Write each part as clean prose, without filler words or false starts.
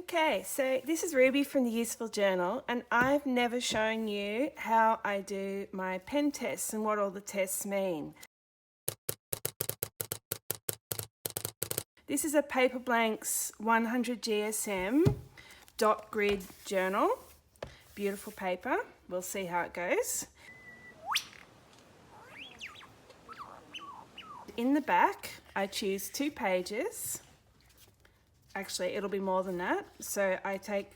Okay, so this is Ruby from the Useful Journal, and I've never shown you how I do my pen tests and what all the tests mean. This is a Paper Blanks 100 GSM dot grid journal. Beautiful paper. We'll see how it goes. In the back, I choose 2 pages. Actually, it'll be more than that. So I take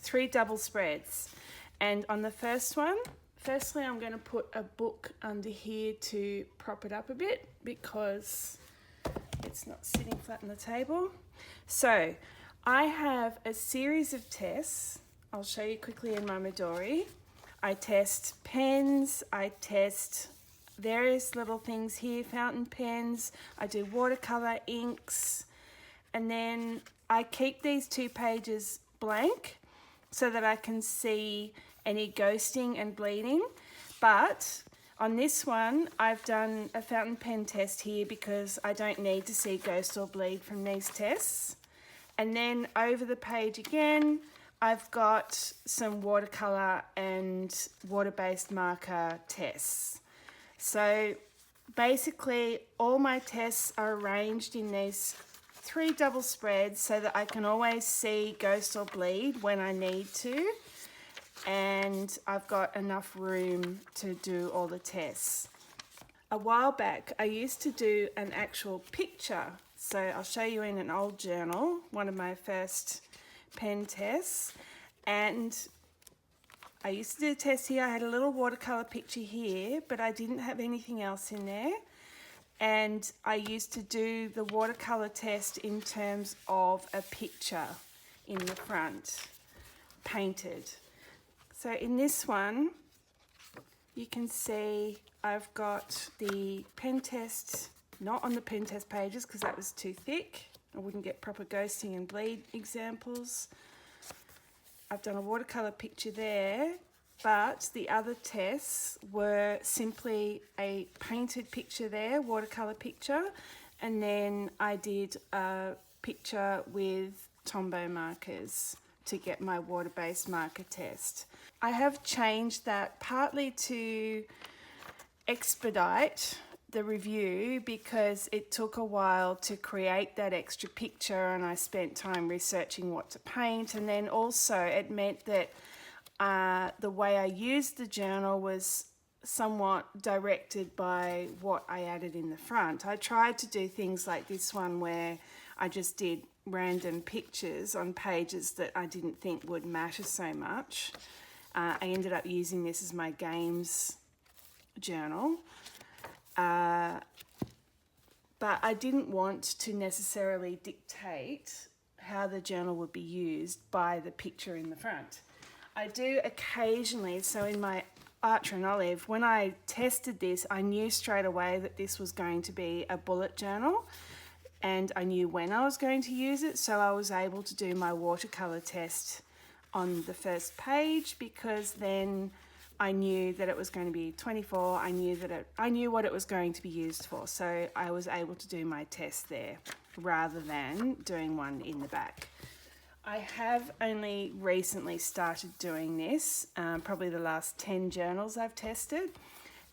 3 double spreads. And on the first one, firstly, I'm going to put a book under here to prop it up a bit because it's not sitting flat on the table. So I have a series of tests. I'll show you quickly in my Midori. I test pens, I test various little things here, fountain pens, I do watercolour, inks, and then I keep these 2 pages blank so that I can see any ghosting and bleeding. But on this one, I've done a fountain pen test here because I don't need to see ghost or bleed from these tests. And then over the page again, I've got some watercolour and water-based marker tests. So basically all my tests are arranged in these 3 double spreads so that I can always see ghost or bleed when I need to, and I've got enough room to do all the tests. A while back I used to do an actual picture, so I'll show you in an old journal, one of my first pen tests, and I used to do a test here. I had a little watercolour picture here, but I didn't have anything else in there. And I used to do the watercolour test in terms of a picture in the front, painted. So in this one, you can see I've got the pen test, not on the pen test pages because that was too thick. I wouldn't get proper ghosting and bleed examples. I've done a watercolour picture there, but the other tests were simply a painted picture there, watercolour picture, and then I did a picture with Tombow markers to get my water-based marker test. I have changed that partly to expedite the review because it took a while to create that extra picture and I spent time researching what to paint, and then also it meant that the way I used the journal was somewhat directed by what I added in the front. I tried to do things like this one where I just did random pictures on pages that I didn't think would matter so much. I ended up using this as my games journal. But I didn't want to necessarily dictate how the journal would be used by the picture in the front. I do occasionally, so in my Archer and Olive, when I tested this, I knew straight away that this was going to be a bullet journal and I knew when I was going to use it, so I was able to do my watercolour test on the first page because then I knew that it was going to be 24, I knew what it was going to be used for, so I was able to do my test there rather than doing one in the back. I have only recently started doing this, probably the last 10 journals I've tested,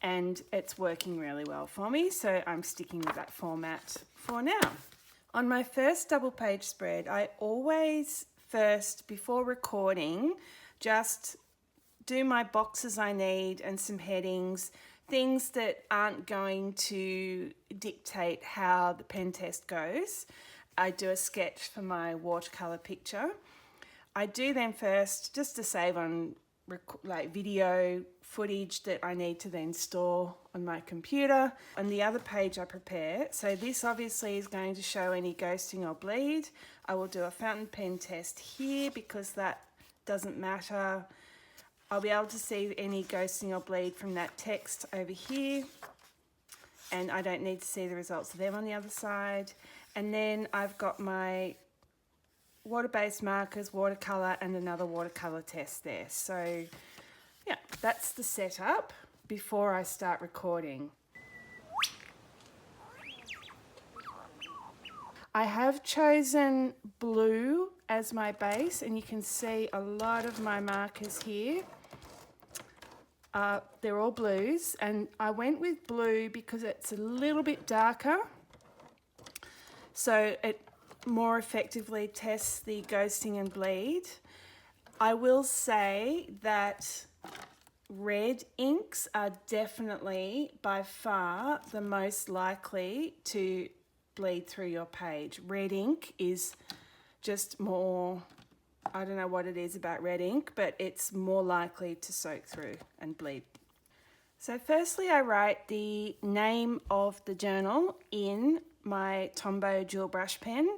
and it's working really well for me, so I'm sticking with that format for now. On my first double page spread, I always first, before recording, just do my boxes I need and some headings, things that aren't going to dictate how the pen test goes. I do a sketch for my watercolour picture. I do them first just to save on like video footage that I need to then store on my computer. On the other page I prepare, so this obviously is going to show any ghosting or bleed. I will do a fountain pen test here because that doesn't matter. I'll be able to see any ghosting or bleed from that text over here, and I don't need to see the results of them on the other side. And then I've got my water-based markers, watercolour, and another watercolour test there. So yeah, that's the setup before I start recording. I have chosen blue as my base, and you can see a lot of my markers here. They're all blues, and I went with blue because it's a little bit darker, so it more effectively tests the ghosting and bleed. I will say that red inks are definitely by far the most likely to bleed through your page. Red ink is just more, I don't know what it is about red ink, but it's more likely to soak through and bleed. So firstly, I write the name of the journal in my Tombow dual brush pen.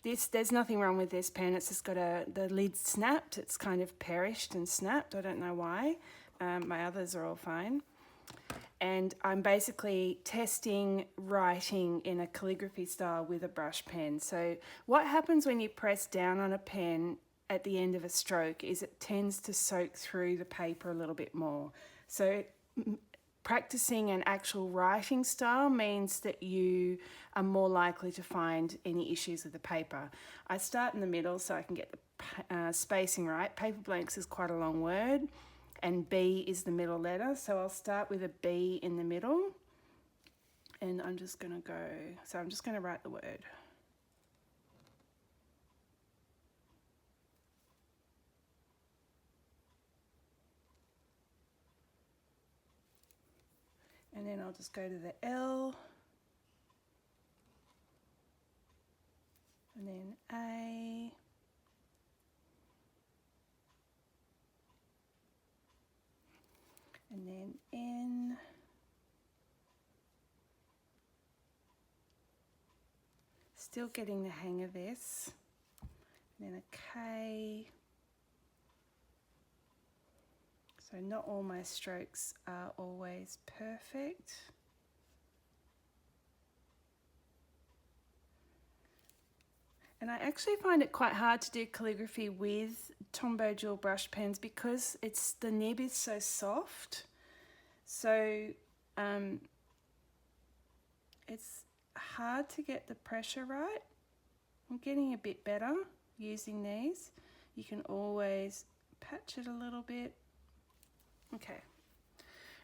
There's nothing wrong with this pen, it's just got the lid snapped. It's kind of perished and snapped, I don't know why. My others are all fine. And I'm basically testing writing in a calligraphy style with a brush pen. So what happens when you press down on a pen at the end of a stroke is it tends to soak through the paper a little bit more. So practicing an actual writing style means that you are more likely to find any issues with the paper. I start in the middle so I can get the spacing right. Paper blanks is quite a long word, and B is the middle letter, so I'll start with a B in the middle, and I'm just going to write the word. And then I'll just go to the L, and then A, and then N, still getting the hang of this, and then a K. So not all my strokes are always perfect. And I actually find it quite hard to do calligraphy with Tombow dual brush pens because the nib is so soft. So it's hard to get the pressure right. I'm getting a bit better using these. You can always patch it a little bit. Okay,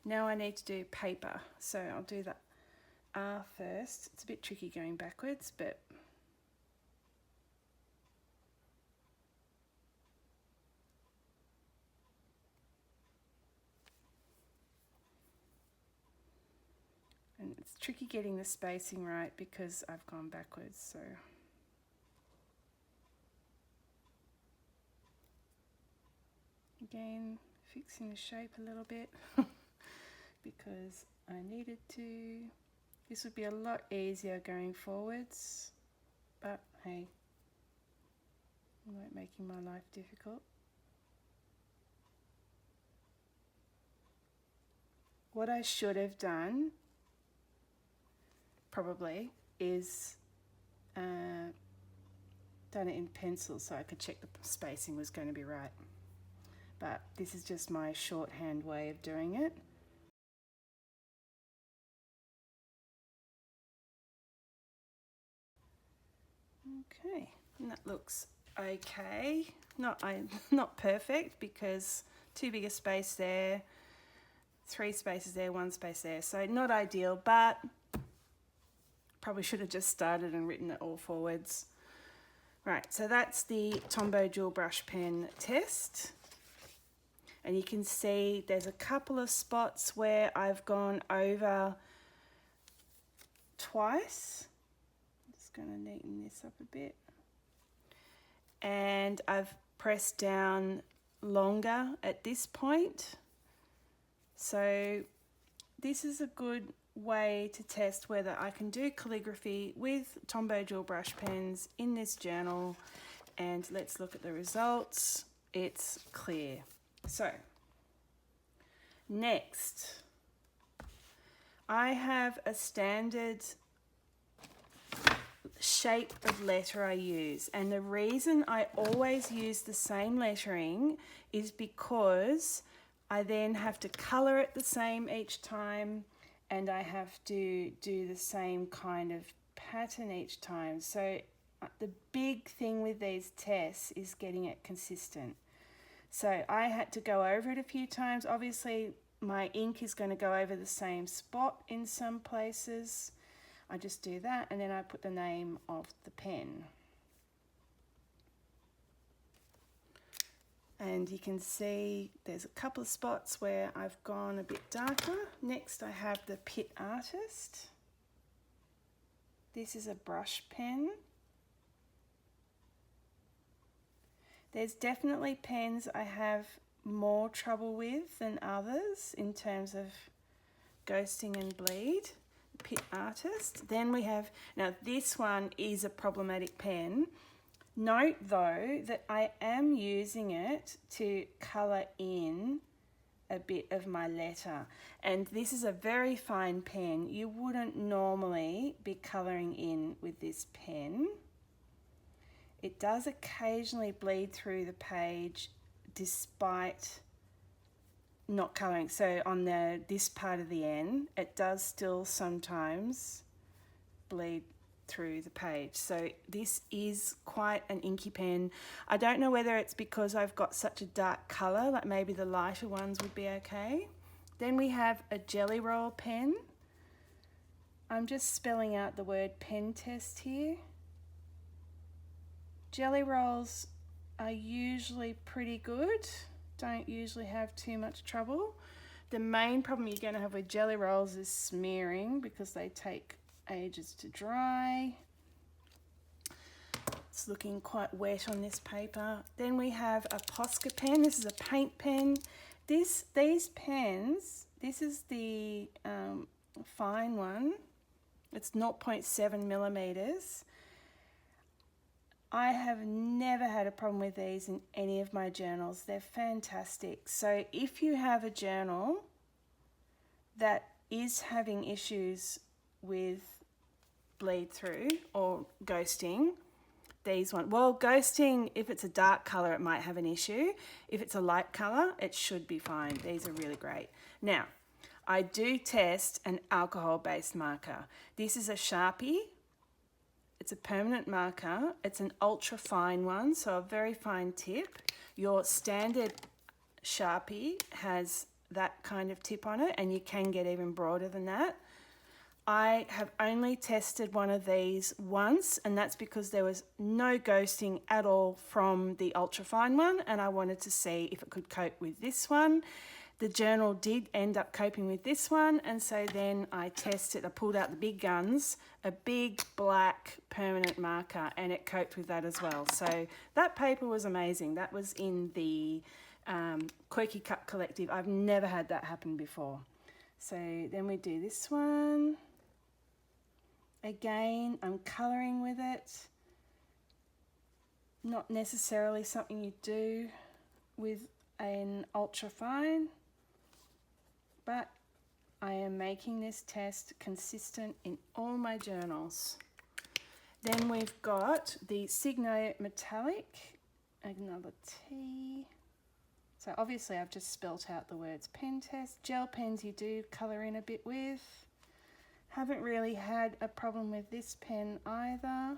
now I need to do paper, so I'll do the R first. It's a bit tricky going backwards, but and it's tricky getting the spacing right because I've gone backwards, so again fixing the shape a little bit because I needed to. This would be a lot easier going forwards, but hey, I'm not making my life difficult. What I should have done probably is done it in pencil so I could check the spacing was going to be right. But this is just my shorthand way of doing it. Okay, and that looks okay. Not perfect because too big a space there, 3 spaces there, 1 space there. So not ideal, but probably should have just started and written it all forwards. Right, so that's the Tombow dual brush pen test. And you can see there's a couple of spots where I've gone over twice. I'm just going to neaten this up a bit. And I've pressed down longer at this point. So this is a good way to test whether I can do calligraphy with Tombow dual brush pens in this journal. And let's look at the results. It's clear. So next, I have a standard shape of letter I use, and the reason I always use the same lettering is because I then have to colour it the same each time, and I have to do the same kind of pattern each time. So the big thing with these tests is getting it consistent. So I had to go over it a few times. Obviously, my ink is going to go over the same spot in some places. I just do that, and then I put the name of the pen. And you can see there's a couple of spots where I've gone a bit darker. Next, I have the Pit Artist. This is a brush pen. There's definitely pens I have more trouble with than others in terms of ghosting and bleed. Pit Artist. Then we have, now this one is a problematic pen. Note though that I am using it to colour in a bit of my letter, and this is a very fine pen. You wouldn't normally be colouring in with this pen. It does occasionally bleed through the page despite not colouring. So on this part of the N, it does still sometimes bleed through the page. So this is quite an inky pen. I don't know whether it's because I've got such a dark colour, like maybe the lighter ones would be okay. Then we have a Jelly Roll pen. I'm just spelling out the word pen test here. Jelly rolls are usually pretty good, don't usually have too much trouble. The main problem you're going to have with jelly rolls is smearing, because they take ages to dry. It's looking quite wet on this paper. Then we have a Posca pen. This is a paint pen. These pens, this is the fine one. It's 0.7 millimeters. I have never had a problem with these in any of my journals. They're fantastic. So if you have a journal that is having issues with bleed through or ghosting, these ones. Well, ghosting, if it's a dark colour, it might have an issue. If it's a light colour, it should be fine. These are really great. Now, I do test an alcohol-based marker. This is a Sharpie. It's a permanent marker. It's an ultra fine one, so a very fine tip. Your standard Sharpie has that kind of tip on it, and you can get even broader than that. I have only tested one of these once, and that's because there was no ghosting at all from the ultra fine one, and I wanted to see if it could cope with this one. The journal did end up coping with this one, and so then I tested, I pulled out the big guns, a big black permanent marker, and it coped with that as well. So that paper was amazing. That was in the Quirky Cup Collective. I've never had that happen before. So then we do this one. Again, I'm colouring with it. Not necessarily something you do with an ultra fine, but I am making this test consistent in all my journals. Then we've got the Signo Metallic, another T. So obviously I've just spelt out the words pen test. Gel pens you do colour in a bit with. Haven't really had a problem with this pen either.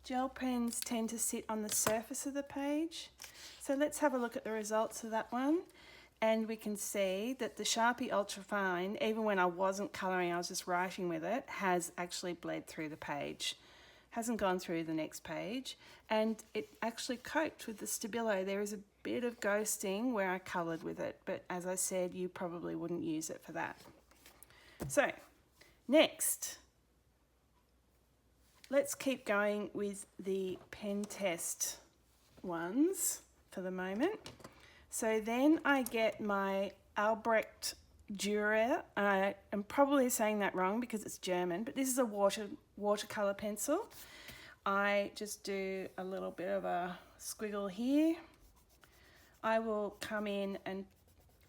Gel pens tend to sit on the surface of the page. So let's have a look at the results of that one. And we can see that the Sharpie Ultra Fine, even when I wasn't colouring, I was just writing with it, has actually bled through the page. Hasn't gone through the next page. And it actually coped with the Stabilo. There is a bit of ghosting where I coloured with it, but as I said, you probably wouldn't use it for that. So, next, let's keep going with the pen test ones for the moment. So then I get my Albrecht Dürer, and I am probably saying that wrong because it's German, but this is a watercolour pencil. I just do a little bit of a squiggle here. I will come in and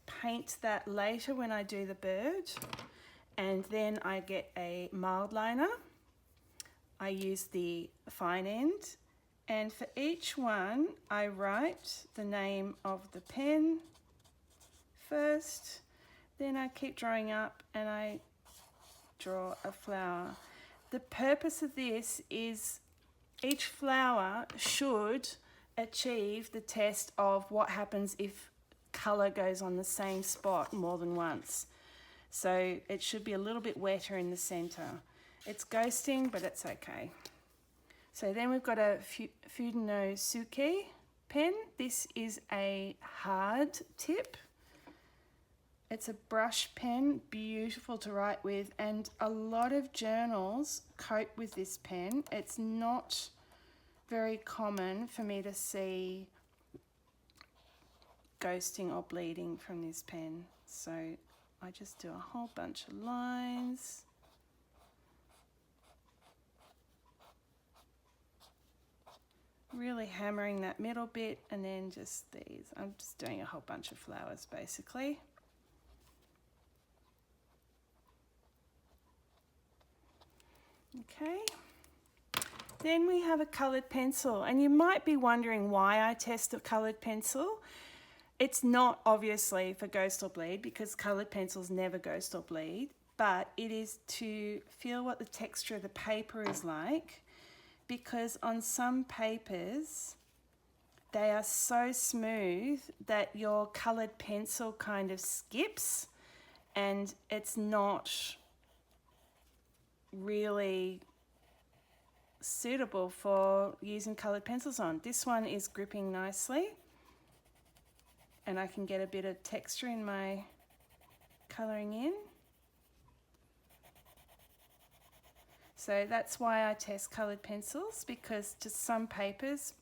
paint that later when I do the bird, and then I get a mild liner. I use the fine end, and for each one I write the name of the pen first, then I keep drawing up and I draw a flower. the purpose of this is each flower should achieve the test of what happens if colour goes on the same spot more than once. So it should be a little bit wetter in the centre. It's ghosting, but it's okay. So then we've got a Fudenosuke pen. This is a hard tip. It's a brush pen, beautiful to write with, and a lot of journals coat with this pen. It's not very common for me to see ghosting or bleeding from this pen. So I just do a whole bunch of lines. Really hammering that middle bit, and then just these. I'm just doing a whole bunch of flowers basically. Okay. Then we have a coloured pencil, and you might be wondering why I test a coloured pencil. It's not obviously for ghost or bleed, because coloured pencils never ghost or bleed, but it is to feel what the texture of the paper is like, because on some papers they are so smooth that your coloured pencil kind of skips, and it's not really suitable for using coloured pencils on. This one is gripping nicely, and I can get a bit of texture in my colouring in. So that's why I test coloured pencils, because just some papers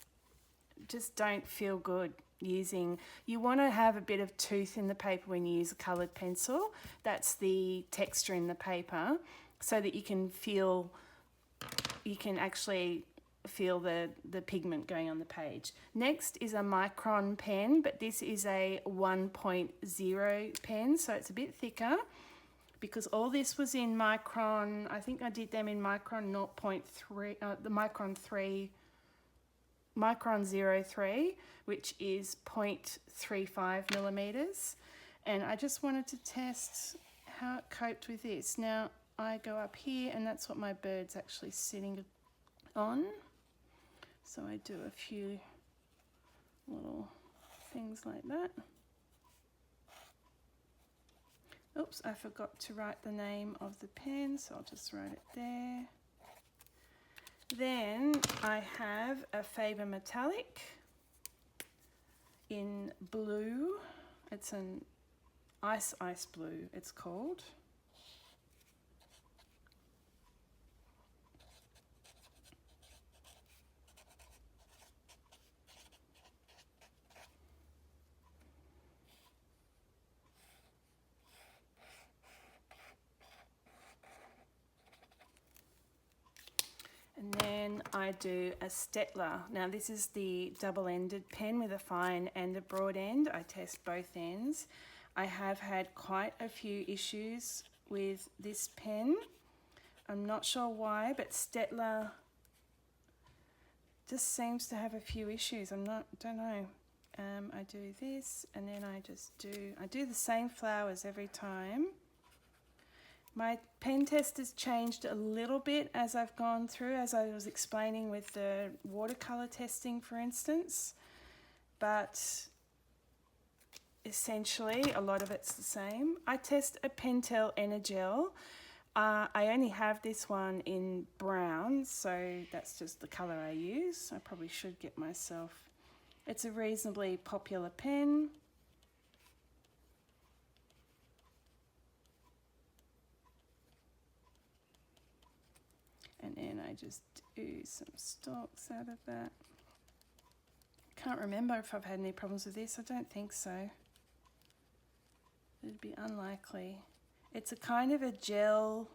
just don't feel good using. You want to have a bit of tooth in the paper when you use a coloured pencil. That's the texture in the paper, so that you can actually feel the pigment going on the page. Next is a micron pen, but this is a 1.0 pen, so it's a bit thicker, because all this was in micron. I think I did them in micron 0.3, the micron 03, which is 0.35 millimeters. And I just wanted to test how it coped with this. Now I go up here, and that's what my bird's actually sitting on. So I do a few little things like that. Oops, I forgot to write the name of the pen, so I'll just write it there. Then I have a Faber Metallic in blue. It's an ice blue, it's called. And then I do a Stettler. Now this is the double-ended pen with a fine and a broad end. I test both ends. I have had quite a few issues with this pen. I'm not sure why, but Stettler just seems to have a few issues. Don't know. I do this, and then I do the same flowers every time. My pen test has changed a little bit as I've gone through, as I was explaining with the watercolour testing, for instance, but essentially a lot of it's the same. I test a Pentel Energel. I only have this one in brown, so that's just the colour I use. I probably should get myself. It's a reasonably popular pen. And then I just do some stalks out of that. Can't remember if I've had any problems with this. I don't think so. It'd be unlikely. It's a kind of a gel,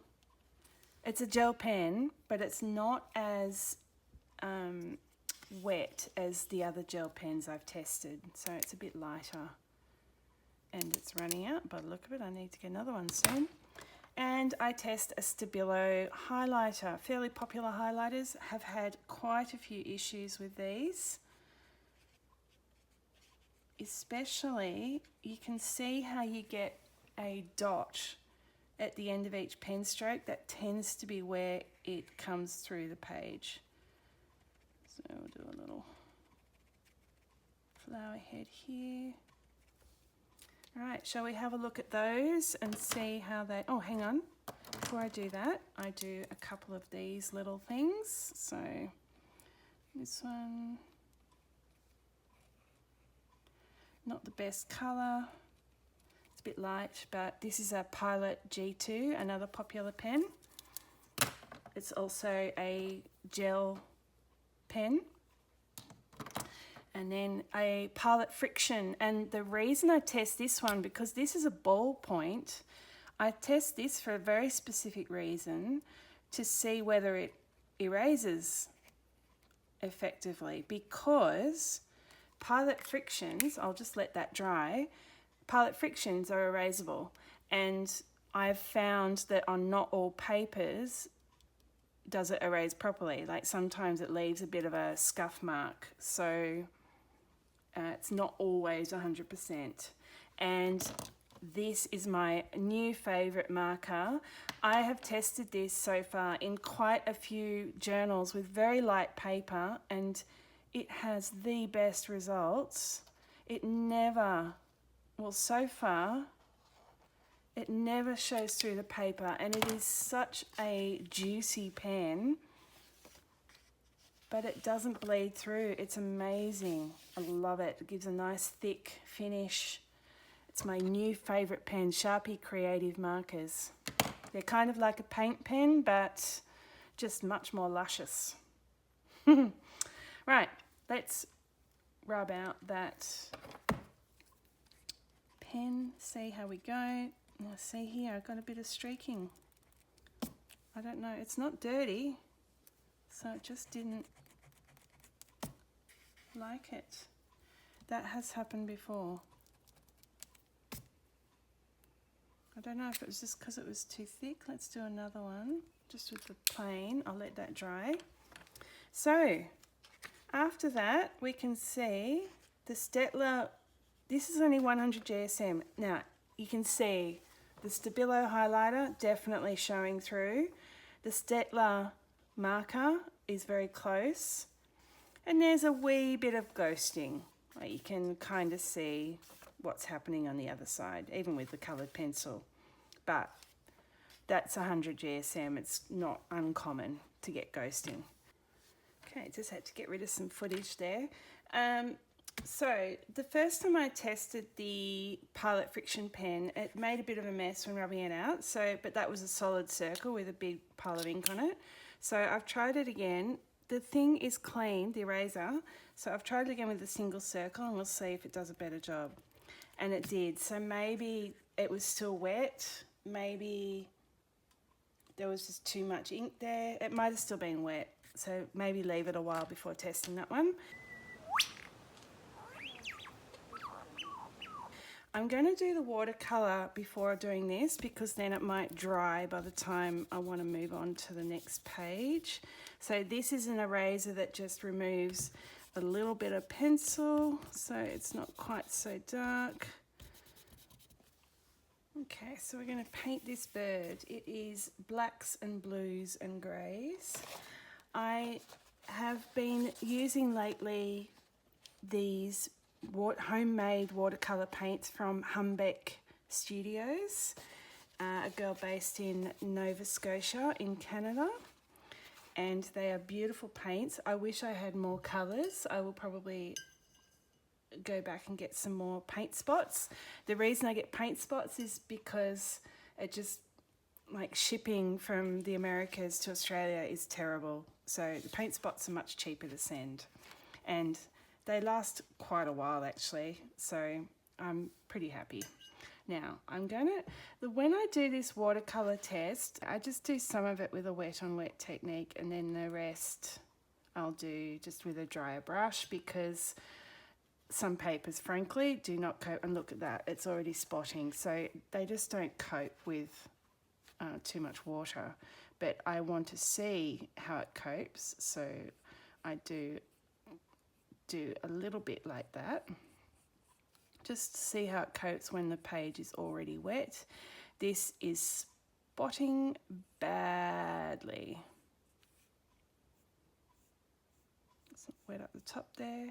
it's a gel pen, but it's not as wet as the other gel pens I've tested. So it's a bit lighter. And it's running out by the look of it. I need to get another one soon. And I test a Stabilo highlighter. Fairly popular highlighters. Have had quite a few issues with these. Especially, you can see how you get a dot at the end of each pen stroke. That tends to be where it comes through the page. So we'll do a little flower head here. All right, shall we have a look at those and see how they, oh, hang on. Before I do that, I do a couple of these little things. So this one, not the best color. It's a bit light, but this is a Pilot G2, another popular pen. It's also a gel pen. And then a Pilot Friction. And the reason I test this one, because this is a ballpoint, I test this for a very specific reason, to see whether it erases effectively, because Pilot Frictions, I'll just let that dry, Pilot Frictions are erasable, and I've found that on not all papers does it erase properly. Like sometimes it leaves a bit of a scuff mark, so it's not always 100%. And this is my new favorite marker. I have tested this so far in quite a few journals with very light paper, and it has the best results. It never, well, so far, it never shows through the paper, and it is such a juicy pen, but it doesn't bleed through. It's amazing. I love it. It gives a nice thick finish. It's my new favorite pen, Sharpie Creative Markers. They're kind of like a paint pen, but just much more luscious. Right, let's rub out that pen, see how we go. Now see here, I've got a bit of streaking. I don't know, it's not dirty, so it just didn't like it. That has happened before. I don't know if it was just because it was too thick. Let's do another one, just with the plain. I'll let that dry. So, after that, we can see the Staedtler. This is only 100 GSM. Now, you can see the Stabilo highlighter definitely showing through. The Staedtler marker is very close. And there's a wee bit of ghosting. Like you can kind of see what's happening on the other side, even with the coloured pencil. But that's 100 GSM. It's not uncommon to get ghosting. Okay, just had to get rid of some footage there. So the first time I tested the Pilot Friction pen, it made a bit of a mess when rubbing it out. But that was a solid circle with a big pile of ink on it. So I've tried it again. The thing is clean, the eraser, so I've tried it again with a single circle, and we'll see if it does a better job. And it did, so maybe it was still wet, maybe there was just too much ink there. It might have still been wet, so maybe leave it a while before testing that one. I'm going to do the watercolour before doing this, because then it might dry by the time I want to move on to the next page. So this is an eraser that just removes a little bit of pencil, so it's not quite so dark. Okay, so we're going to paint this bird. It is blacks and blues and greys. I have been using lately these homemade watercolour paints from Humbeck Studios, a girl based in Nova Scotia in Canada, and they are beautiful paints. I wish I had more colours. I will probably go back and get some more paint spots. The reason I get paint spots is because it just, like, shipping from the Americas to Australia is terrible, so the paint spots are much cheaper to send, and they last quite a while actually, so I'm pretty happy. Now, when I do this watercolour test, I just do some of it with a wet on wet technique, and then the rest I'll do just with a drier brush, because some papers, frankly, do not cope. And look at that, it's already spotting, so they just don't cope with too much water. But I want to see how it copes, so I do a little bit like that, just to see how it copes when the page is already wet. This is spotting badly. wet up the top there.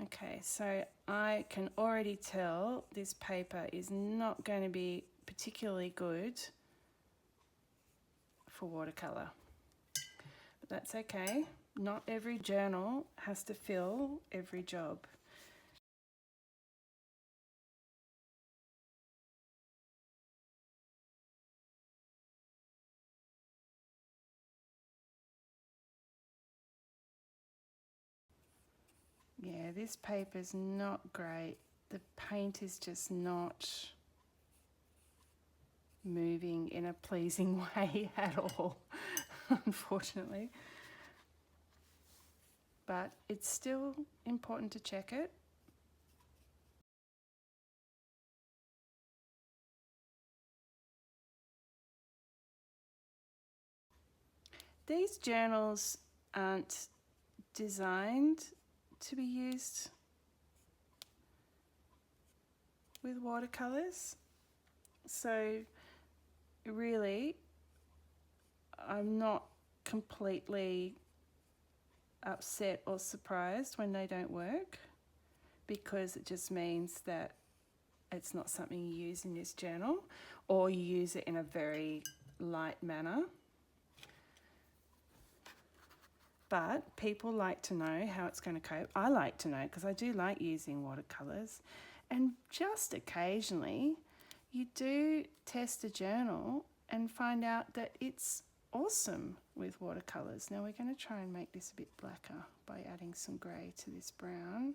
Okay, so I can already tell this paper is not going to be particularly good for watercolour. But that's okay. Not every journal has to fill every job. Yeah, this paper's not great. The paint is just not moving in a pleasing way at all, unfortunately. But it's still important to check it. These journals aren't designed to be used with watercolours, so really I'm not completely upset or surprised when they don't work, because it just means that it's not something you use in this journal, or you use it in a very light manner. But people like to know how it's going to cope. I like to know because I do like using watercolours. And just occasionally you do test a journal and find out that it's awesome with watercolours. Now we're going to try and make this a bit blacker by adding some grey to this brown.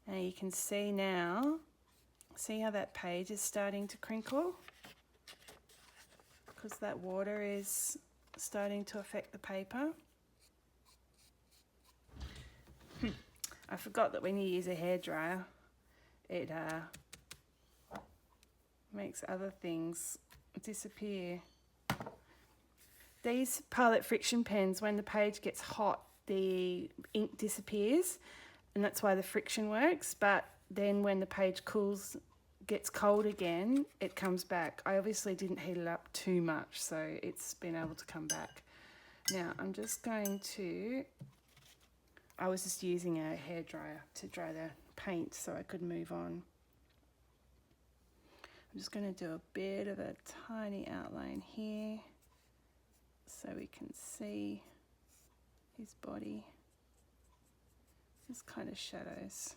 Now you can see now, see how that page is starting to crinkle? Because that water is starting to affect the paper. I forgot that when you use a hairdryer, it makes other things disappear. These Pilot friction pens, when the page gets hot, the ink disappears, and that's why the friction works. But then when the page cools, gets cold again, it comes back. I obviously didn't heat it up too much, so it's been able to come back. Now I'm just going to, I was just using a hairdryer to dry the paint so I could move on. I'm just going to do a bit of a tiny outline here so we can see his body. Just kind of shadows.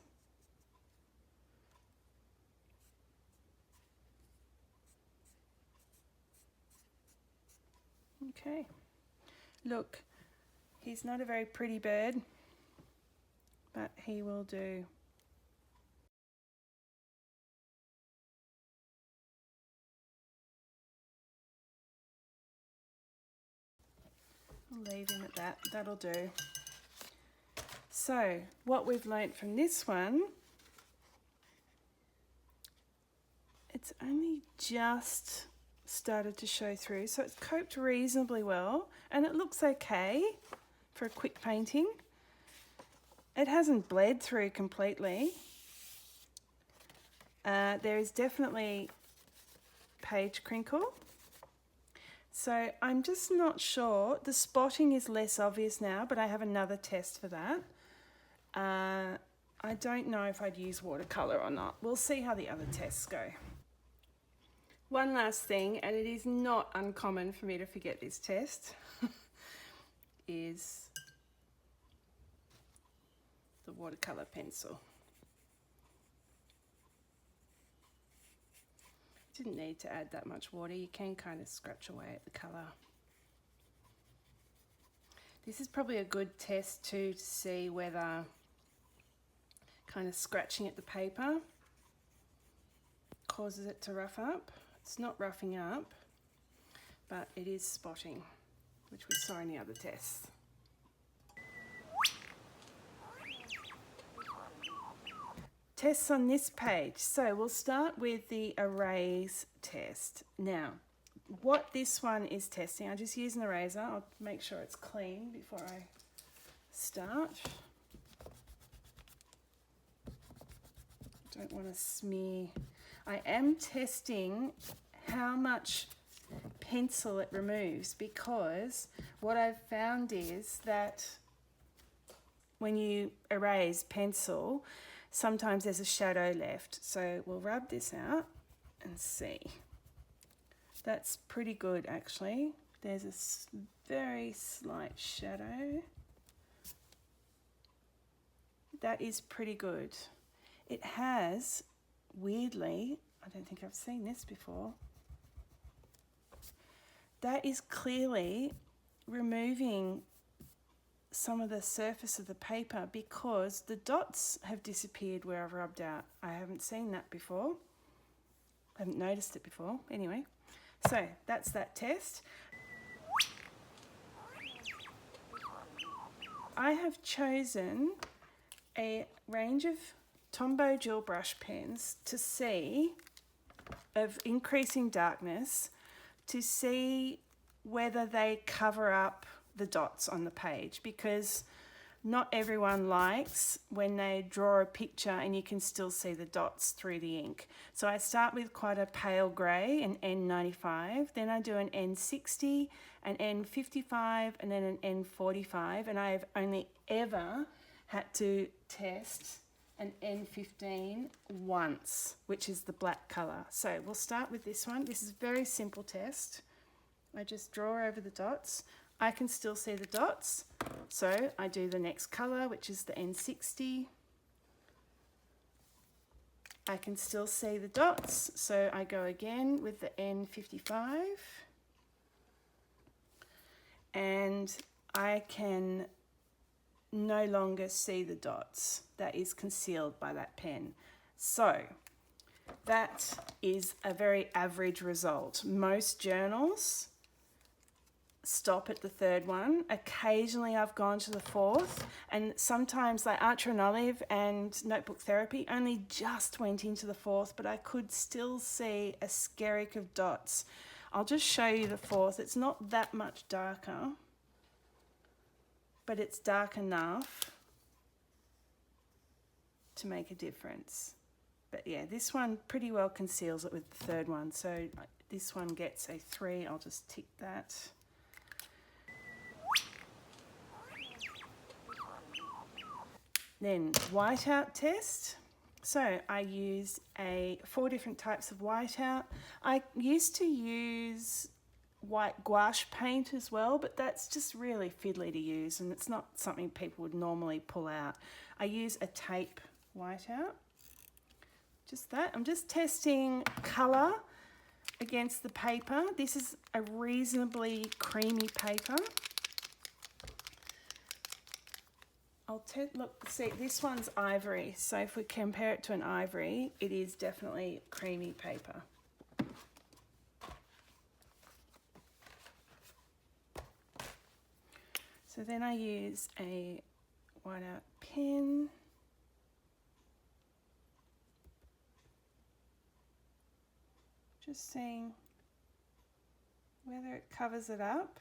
Okay, look, he's not a very pretty bird, but he will do. I'll leave him at that, that'll do. So, what we've learnt from this one, it's only just started to show through, so it's coped reasonably well, and it looks okay for a quick painting. It hasn't bled through completely. There is definitely page crinkle. So I'm just not sure. The spotting is less obvious now, but I have another test for that. I don't know if I'd use watercolour or not. We'll see how the other tests go. One last thing, and it is not uncommon for me to forget this test, is the watercolour pencil. Didn't need to add that much water. You can kind of scratch away at the colour. This is probably a good test too, to see whether kind of scratching at the paper causes it to rough up. It's not roughing up, but it is spotting, which we saw in the other tests. Tests on this page. So we'll start with the erase test. Now, what this one is testing, I just use an eraser. I'll make sure it's clean before I start. Don't want to smear. I am testing how much pencil it removes, because what I've found is that when you erase pencil, sometimes there's a shadow left. So we'll rub this out and see. That's pretty good actually. There's a very slight shadow. That is pretty good. It has, weirdly, I don't think I've seen this before, that is clearly removing some of the surface of the paper, because the dots have disappeared where I've rubbed out. I haven't seen that before. I haven't noticed it before. Anyway, so that's that test. I have chosen a range of Tombow gel brush pens to see, of increasing darkness, to see whether they cover up the dots on the page, because not everyone likes when they draw a picture and you can still see the dots through the ink. So I start with quite a pale grey, an N95, then I do an N60, an N55, and then an N45, and I have only ever had to test an N15 once, which is the black colour. So we'll start with this one. This is a very simple test. I just draw over the dots. I can still see the dots, so I do the next colour, which is the N60. I can still see the dots, so I go again with the N55. And I can no longer see the dots. That is concealed by that pen. So that is a very average result. Most journals stop at the third one. Occasionally I've gone to the fourth, and sometimes like Archer and Olive and Notebook Therapy only just went into the fourth, but I could still see a skerrick of dots. I'll just show you the fourth. It's not that much darker, but it's dark enough to make a difference. But yeah, this one pretty well conceals it with the third one, so this one gets a 3. I'll just tick that. Then whiteout test. So I use 4 different types of whiteout. I used to use white gouache paint as well, but that's just really fiddly to use, and it's not something people would normally pull out. I use a tape whiteout. Just that. I'm just testing colour against the paper. This is a reasonably creamy paper. Look, see, this one's ivory, so if we compare it to an ivory, it is definitely creamy paper. So then I use a whiteout pen. Just seeing whether it covers it up,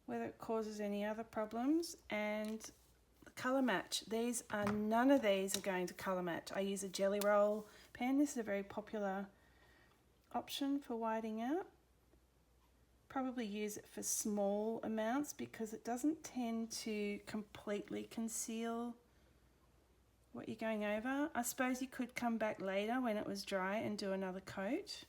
whether it causes any other problems, and the colour match. None of these are going to colour match. I use a jelly roll pen. This is a very popular option for whiting out. Probably use it for small amounts because it doesn't tend to completely conceal what you're going over. I suppose you could come back later when it was dry and do another coat.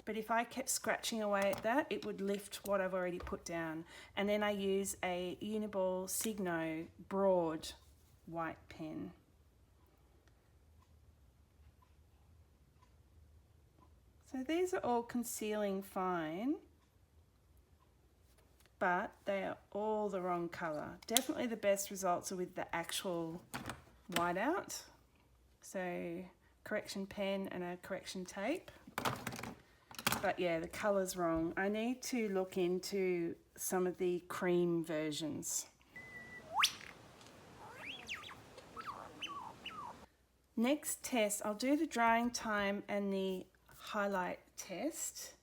But if I kept scratching away at that, it would lift what I've already put down. And then I use a Uniball Signo broad white pen. So these are all concealing fine, but they are all the wrong colour. Definitely the best results are with the actual whiteout. So correction pen and a correction tape. But yeah, the colour's wrong. I need to look into some of the cream versions. Next test, I'll do the drying time and the highlight test.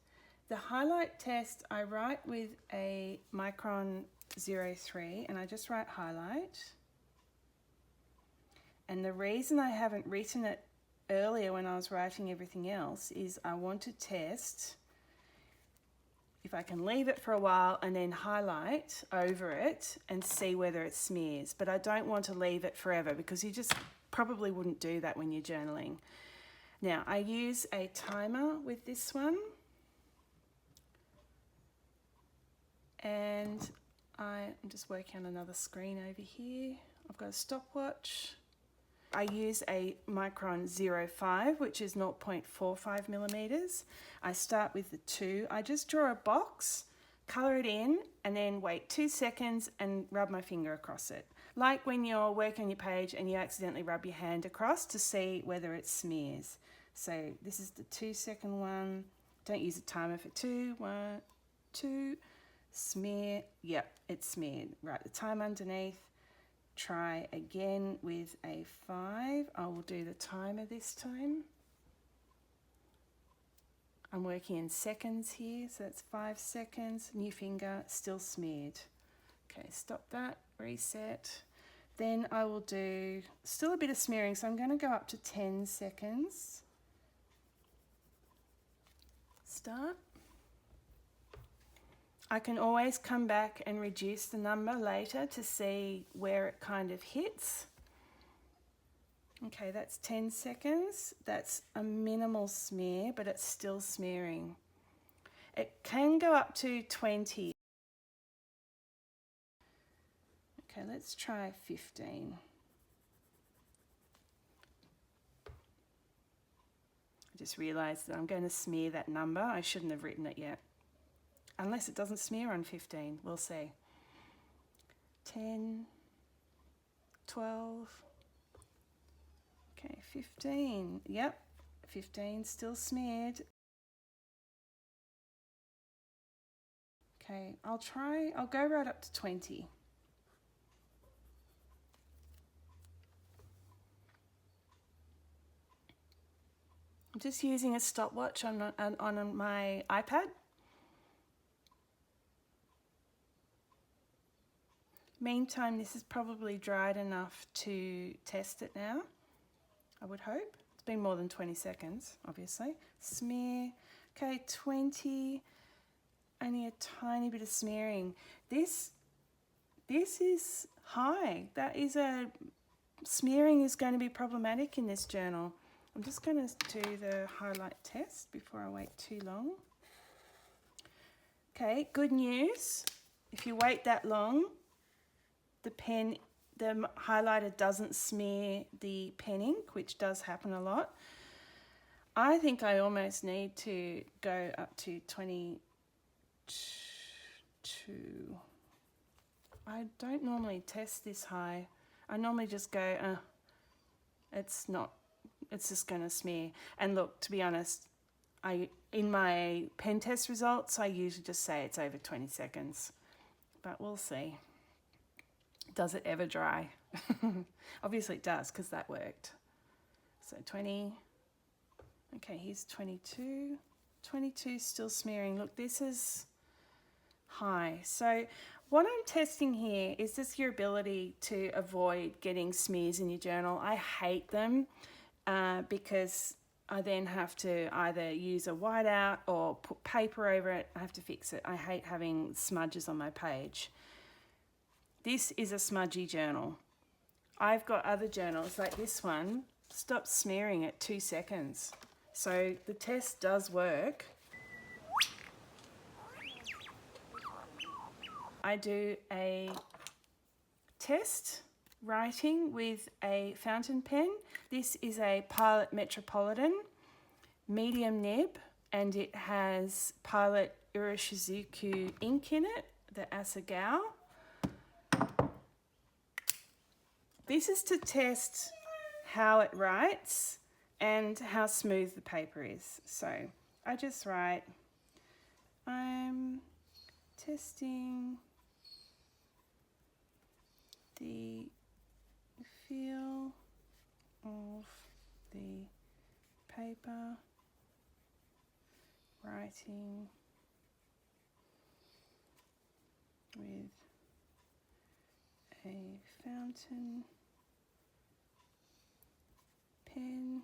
The highlight test, I write with a micron 03 and I just write highlight. And the reason I haven't written it earlier when I was writing everything else is I want to test if I can leave it for a while and then highlight over it and see whether it smears. But I don't want to leave it forever because you just probably wouldn't do that when you're journaling. Now I use a timer with this one. And I'm just working on another screen over here. I've got a stopwatch. I use a Micron 05, which is 0.45 millimeters. I start with the 2. I just draw a box, color it in, and then wait 2 seconds and rub my finger across it. Like when you're working on your page and you accidentally rub your hand across to see whether it smears. So this is the 2-second one. Don't use a timer for 2. 1, 2, smear. Yep, it's smeared. Write the time underneath. Try again with a 5. I will do the timer this time. I'm working in seconds here, so that's 5 seconds. New finger, still smeared. Okay, stop that, reset. Then I will do still a bit of smearing, so I'm going to go up to 10 seconds. Start. I can always come back and reduce the number later to see where it kind of hits. Okay, that's 10 seconds. That's a minimal smear, but it's still smearing. It can go up to 20. Okay, let's try 15. I just realized that I'm going to smear that number. I shouldn't have written it yet. Unless it doesn't smear on 15, we'll see. 10, 12, okay, 15, yep, 15 still smeared. Okay, I'll go right up to 20. I'm just using a stopwatch on my iPad. Meantime, this is probably dried enough to test it now, I would hope. It's been more than 20 seconds, obviously. Smear, okay, 20, only a tiny bit of smearing. This is high. Smearing is going to be problematic in this journal. I'm just going to do the highlight test before I wait too long. Okay, good news. If you wait that long, the highlighter doesn't smear the pen ink, which does happen a lot. I think I almost need to go up to 22. I don't normally test this high. I normally just go, it's just going to smear. And look, to be honest, in my pen test results, I usually just say it's over 20 seconds, but we'll see. Does it ever dry? Obviously it does, because that worked. So 20. Okay, here's 22. 22 still smearing. Look, this is high. So what I'm testing here is just your ability to avoid getting smears in your journal. I hate them because I then have to either use a whiteout or put paper over it. I have to fix it. I hate having smudges on my page. This is a smudgy journal. I've got other journals like this one, stopped smearing at 2 seconds. So the test does work. I do a test writing with a fountain pen. This is a Pilot Metropolitan medium nib, and it has Pilot Uroshizuku ink in it, the Asagao. This is to test how it writes and how smooth the paper is. So I just write, I'm testing the feel of the paper, writing with a fountain pen.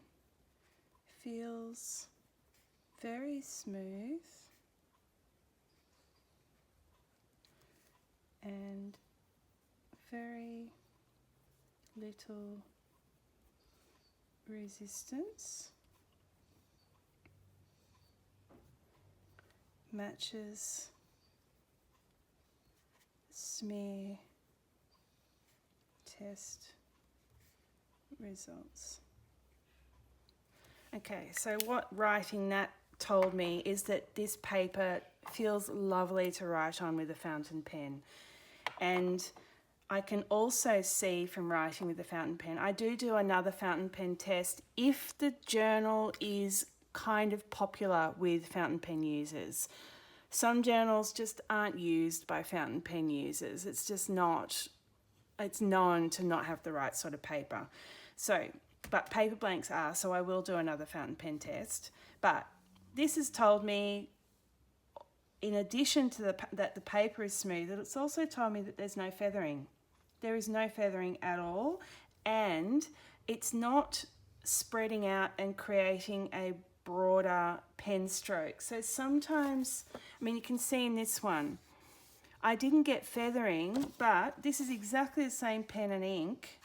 Feels very smooth and very little resistance. Matches smear test results. Okay, so what writing that told me is that this paper feels lovely to write on with a fountain pen. And I can also see from writing with the fountain pen, I do another fountain pen test if the journal is kind of popular with fountain pen users. Some journals just aren't used by fountain pen users. It's just not, it's known to not have the right sort of paper. So, but paper blanks are, so I will do another fountain pen test. But this has told me, in addition to that the paper is smooth, it's also told me that there's no feathering. There is no feathering at all, and it's not spreading out and creating a broader pen stroke. So sometimes, I mean, you can see in this one, I didn't get feathering, but this is exactly the same pen and ink.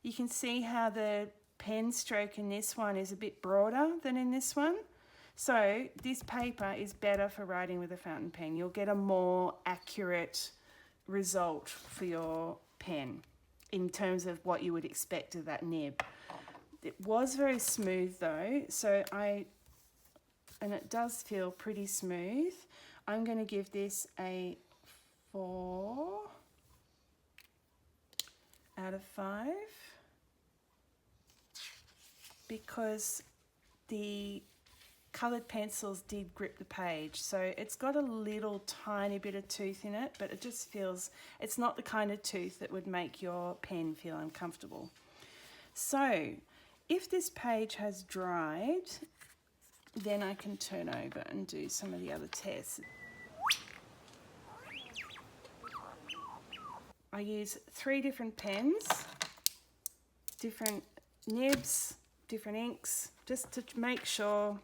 You can see how the pen stroke in this one is a bit broader than in this one. So this paper is better for writing with a fountain pen. You'll get a more accurate result for your pen in terms of what you would expect of that nib. It was very smooth though, and it does feel pretty smooth. I'm going to give this a 4 out of 5 because the coloured pencils did grip the page. So it's got a little tiny bit of tooth in it, but it just feels, it's not the kind of tooth that would make your pen feel uncomfortable. So if this page has dried, then I can turn over and do some of the other tests. I use 3 different pens, different nibs, different inks, just to make sure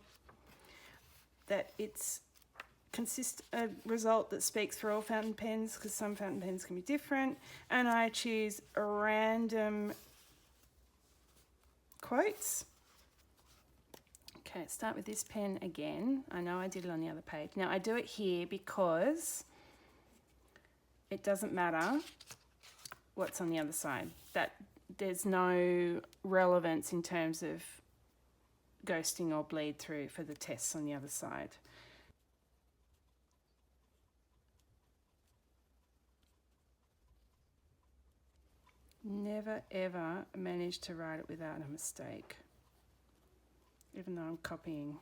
that it's a result that speaks for all fountain pens, because some fountain pens can be different. And I choose random quotes. Okay, start with this pen again. I know I did it on the other page. Now I do it here because it doesn't matter what's on the other side. That there's no relevance in terms of ghosting or bleed through for the tests on the other side. Never ever managed to write it without a mistake, even though I'm copying.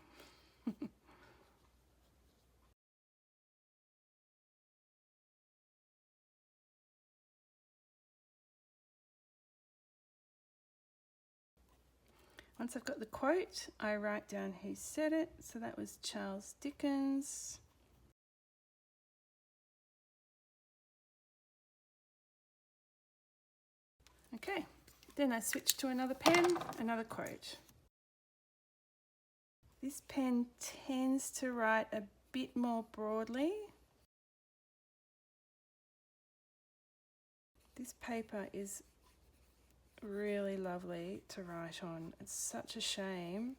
Once I've got the quote, I write down who said it. So that was Charles Dickens. Okay, then I switch to another pen, another quote. This pen tends to write a bit more broadly. This paper is really lovely to write on. It's such a shame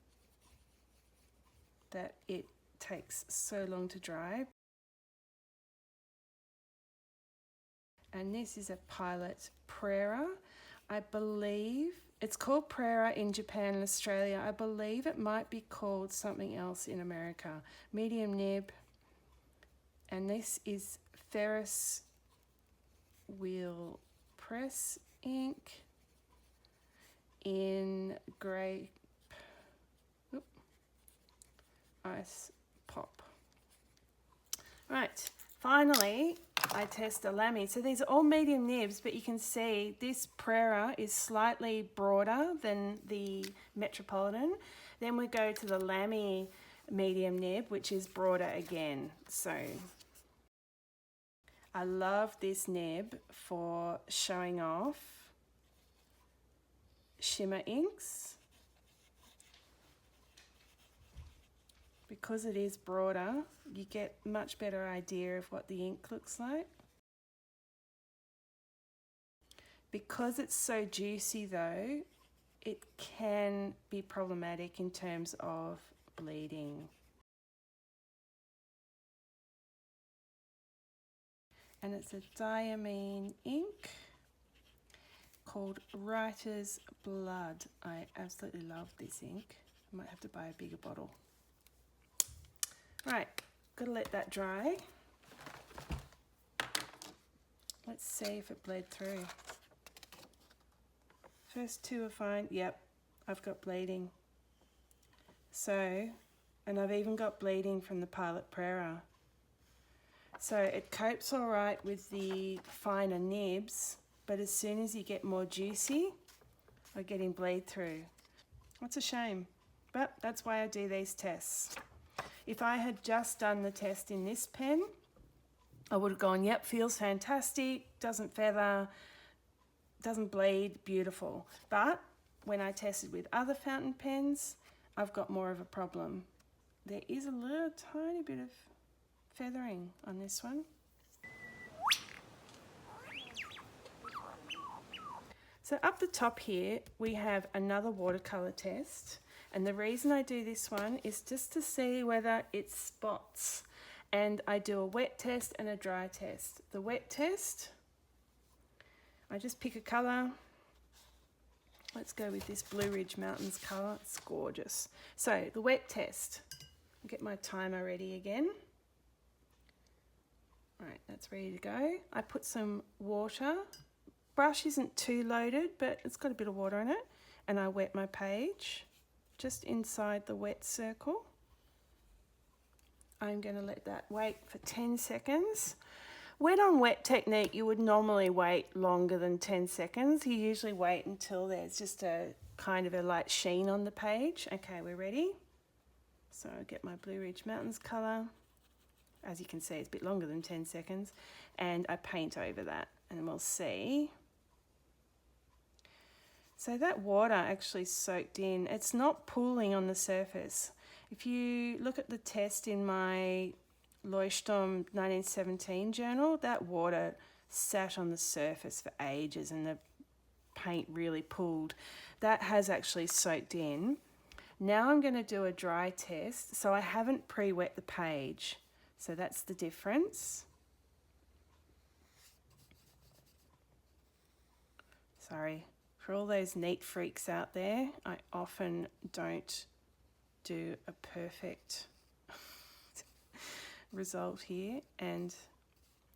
that it takes so long to dry. And this is a Pilot Prera. I believe it's called Prera in Japan and Australia. I believe it might be called something else in America. Medium nib. And this is Ferris Wheel Press ink in Grape Ice Pop. Right, finally I test a Lamy. So these are all medium nibs, but you can see this Prera is slightly broader than the Metropolitan. Then we go to the Lamy medium nib, which is broader again. So I love this nib for showing off shimmer inks. Because it is broader, you get much better idea of what the ink looks like. Because it's so juicy though, it can be problematic in terms of bleeding. And it's a diamine ink called Writer's Blood. I absolutely love this ink. I might have to buy a bigger bottle. Right, gotta let that dry. Let's see if it bled through. First two are fine. Yep, I've got bleeding. So, and I've even got bleeding from the Pilot Prera. So it copes all right with the finer nibs, but as soon as you get more juicy, I'm getting bleed through. That's a shame, but that's why I do these tests. If I had just done the test in this pen, I would have gone, yep, feels fantastic, doesn't feather, doesn't bleed, beautiful. But when I tested with other fountain pens, I've got more of a problem. There is a little tiny bit of feathering on this one. So up the top here, we have another watercolour test. And the reason I do this one is just to see whether it spots. And I do a wet test and a dry test. The wet test, I just pick a colour. Let's go with this Blue Ridge Mountains colour. It's gorgeous. So the wet test. I'll get my timer ready again. Right, that's ready to go. I put some water. Brush isn't too loaded, but it's got a bit of water in it. And I wet my page just inside the wet circle. I'm going to let that wait for 10 seconds. Wet on wet technique, you would normally wait longer than 10 seconds. You usually wait until there's just a kind of a light sheen on the page. Okay, we're ready. So I'll get my Blue Ridge Mountains colour. As you can see, it's a bit longer than 10 seconds. And I paint over that and we'll see. So that water actually soaked in. It's not pooling on the surface. If you look at the test in my Leuchtturm 1917 journal, that water sat on the surface for ages and the paint really pooled. That has actually soaked in. Now I'm going to do a dry test. So I haven't pre-wet the page. So that's the difference. Sorry, for all those neat freaks out there, I often don't do a perfect result here. And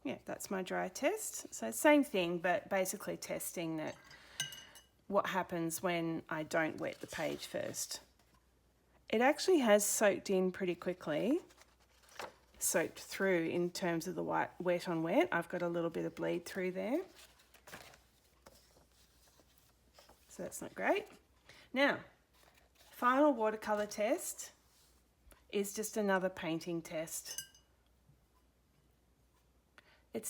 yeah, that's my dry test. So same thing, but basically testing that what happens when I don't wet the page first. It actually has soaked in pretty quickly. Soaked through in terms of the wet on wet. I've got a little bit of bleed through there. So that's not great. Now, final watercolour test is just another painting test.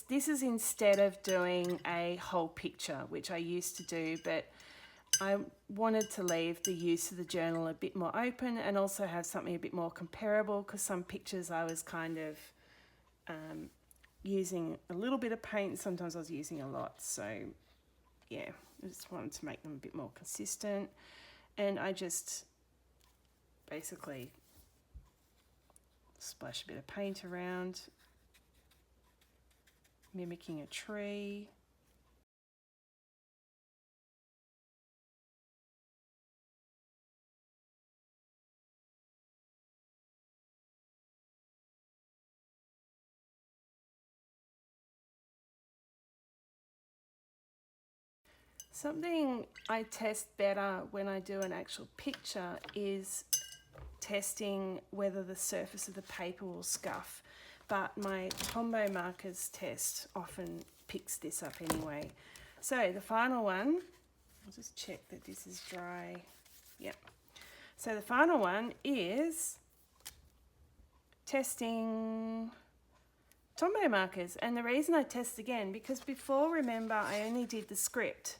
This is instead of doing a whole picture, which I used to do, but I wanted to leave the use of the journal a bit more open and also have something a bit more comparable, because some pictures I was kind of using a little bit of paint, sometimes I was using a lot. So yeah, I just wanted to make them a bit more consistent. And I just basically splash a bit of paint around, mimicking a tree. Something I test better when I do an actual picture is testing whether the surface of the paper will scuff. But my Tombow markers test often picks this up anyway. So the final one, I'll just check that this is dry. Yep. So the final one is testing Tombow markers. And the reason I test again, because before, remember, I only did the script.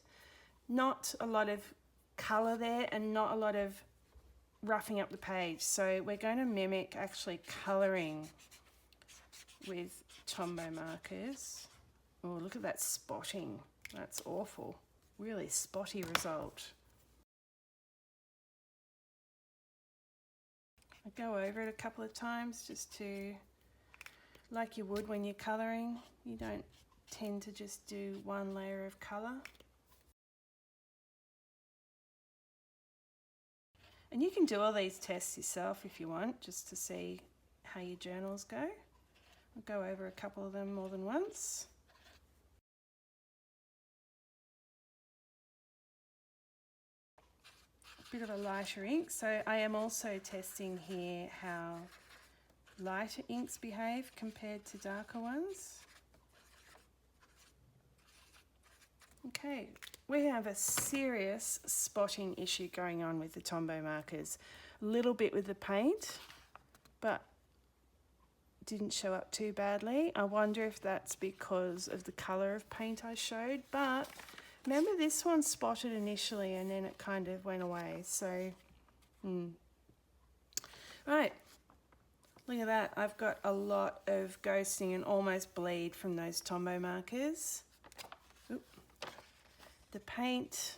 Not a lot of colour there and not a lot of roughing up the page. So we're going to mimic actually colouring with Tombow markers. Oh, look at that spotting. That's awful. Really spotty result. I go over it a couple of times just to, like you would when you're colouring, you don't tend to just do one layer of colour. And you can do all these tests yourself if you want, just to see how your journals go. I'll go over a couple of them more than once. A bit of a lighter ink, so I am also testing here how lighter inks behave compared to darker ones. Okay, we have a serious spotting issue going on with the Tombow markers. A little bit with the paint, but didn't show up too badly. I wonder if that's because of the colour of paint I showed, but remember this one spotted initially and then it kind of went away, so Right, look at that. I've got a lot of ghosting and almost bleed from those Tombow markers. Oop. The paint,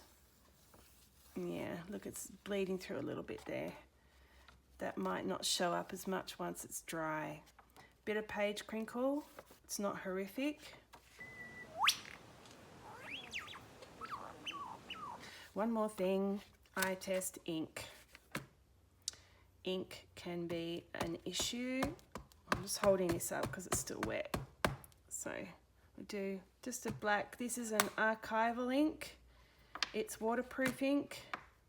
yeah, look, it's bleeding through a little bit there. That might not show up as much once it's dry. Bit of page crinkle, it's not horrific. One more thing, I test ink. Ink can be an issue. I'm just holding this up because it's still wet. So we do just a black, this is an archival ink. It's waterproof ink.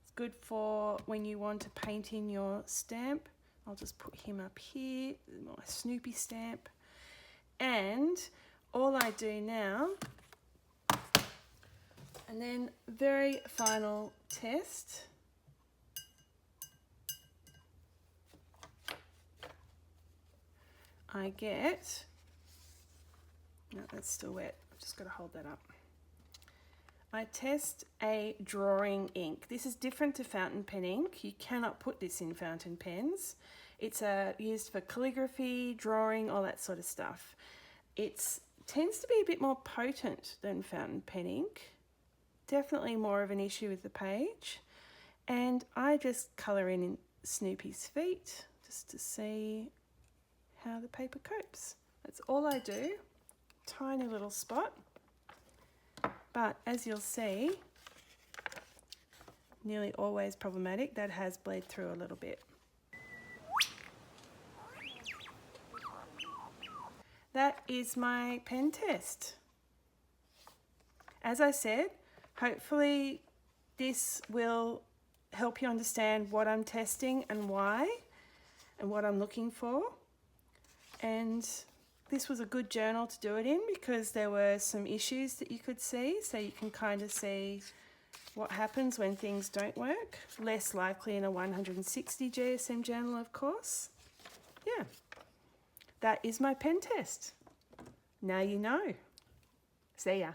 It's good for when you want to paint in your stamp. I'll just put him up here, my Snoopy stamp. And all I do now, and then very final test. I get, no, that's still wet. I've just got to hold that up. I test a drawing ink. This is different to fountain pen ink. You cannot put this in fountain pens. It's used for calligraphy, drawing, all that sort of stuff. It tends to be a bit more potent than fountain pen ink. Definitely more of an issue with the page. And I just colour in Snoopy's feet just to see how the paper copes. That's all I do. Tiny little spot. But as you'll see, nearly always problematic. That has bled through a little bit. That is my pen test. As I said, hopefully this will help you understand what I'm testing and why and what I'm looking for. And this was a good journal to do it in because there were some issues that you could see, so you can kind of see what happens when things don't work. Less likely in a 160 GSM journal, of course. Yeah, that is my pen test. Now you know. See ya.